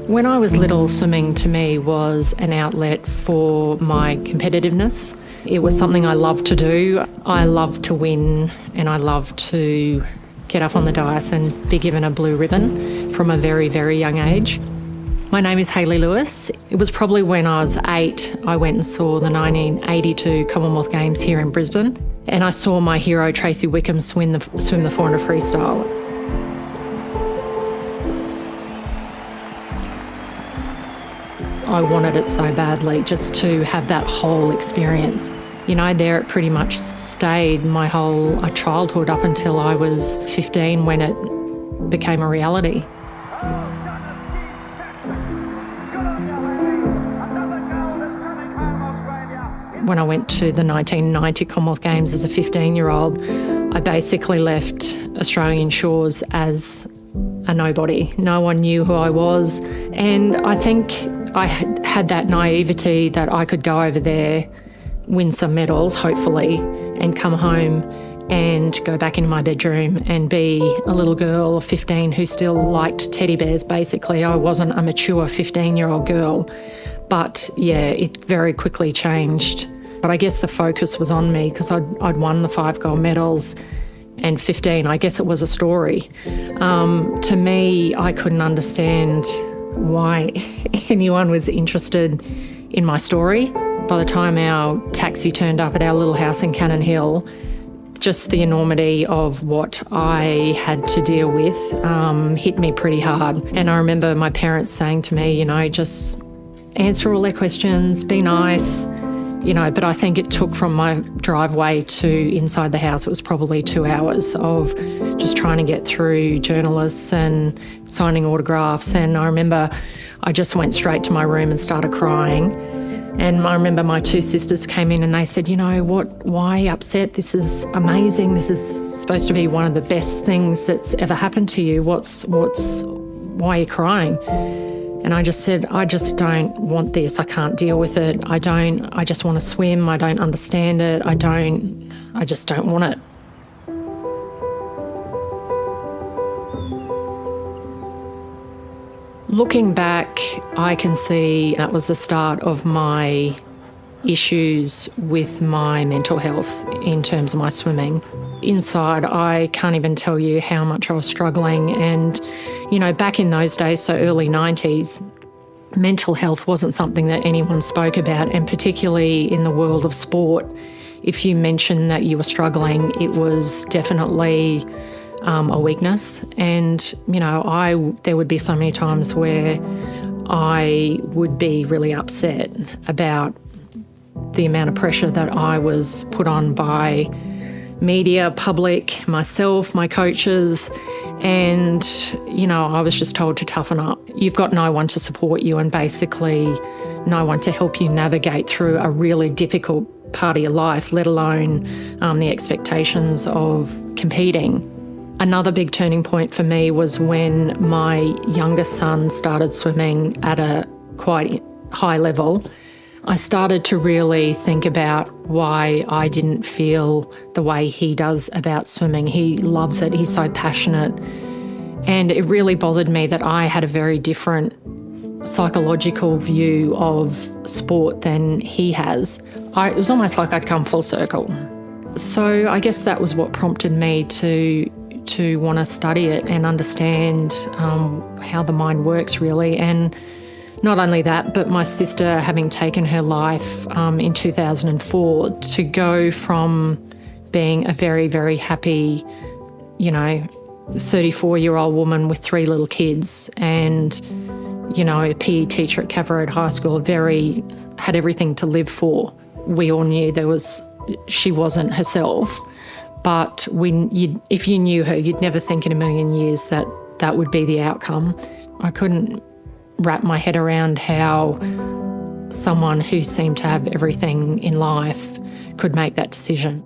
When I was little, swimming to me was an outlet for my competitiveness. It was something I loved to do. I loved to win and I loved to get up on the dais and be given a blue ribbon from a very, very young age. My name is Hayley Lewis. It was probably when I was 8, I went and saw the 1982 Commonwealth Games here in Brisbane, and I saw my hero Tracy Wickham swim the 400 freestyle. I wanted it so badly, just to have that whole experience. You know, there it pretty much stayed my whole childhood up until I was 15 when it became a reality. When I went to the 1990 Commonwealth Games as a 15-year-old, I basically left Australian shores as a nobody. No one knew who I was, and I think I had that naivety that I could go over there, win some medals, hopefully, and come home and go back into my bedroom and be a little girl of 15 who still liked teddy bears, basically. I wasn't a mature 15-year-old girl. But yeah, it very quickly changed. But I guess the focus was on me because I'd won the 5 gold medals, and 15, I guess it was a story. To me, I couldn't understand why anyone was interested in my story. By the time our taxi turned up at our little house in Cannon Hill, just the enormity of what I had to deal with hit me pretty hard. And I remember my parents saying to me, you know, just answer all their questions, be nice, you know, but I think it took from my driveway to inside the house, it was probably 2 hours of just trying to get through journalists and signing autographs. And I remember I just went straight to my room and started crying. And I remember my 2 sisters came in and they said, you know, why are you upset? This is amazing. This is supposed to be one of the best things that's ever happened to you. Why are you crying? And I just said, I just don't want this. I can't deal with it. I just want to swim. I don't understand it. I just don't want it. Looking back, I can see that was the start of my issues with my mental health in terms of my swimming. Inside, I can't even tell you how much I was struggling. And, you know, back in those days, so early 90s, mental health wasn't something that anyone spoke about, and particularly in the world of sport, if you mentioned that you were struggling, it was definitely a weakness. And, you know, there would be so many times where I would be really upset about the amount of pressure that I was put on by media, public, myself, my coaches, and, you know, I was just told to toughen up. You've got no one to support you and basically no one to help you navigate through a really difficult part of your life, let alone the expectations of competing. Another big turning point for me was when my youngest son started swimming at a quite high level. I started to really think about why I didn't feel the way he does about swimming. He loves it, he's so passionate. And it really bothered me that I had a very different psychological view of sport than he has. It was almost like I'd come full circle. So I guess that was what prompted me to want to study it and understand how the mind works really. And not only that, but my sister having taken her life in 2004, to go from being a very, very happy, you know, 34-year-old woman with 3 little kids and, you know, a PE teacher at Caverick High School, had everything to live for. We all knew she wasn't herself, but if you knew her, you'd never think in a million years that that would be the outcome. I couldn't wrap my head around how someone who seemed to have everything in life could make that decision.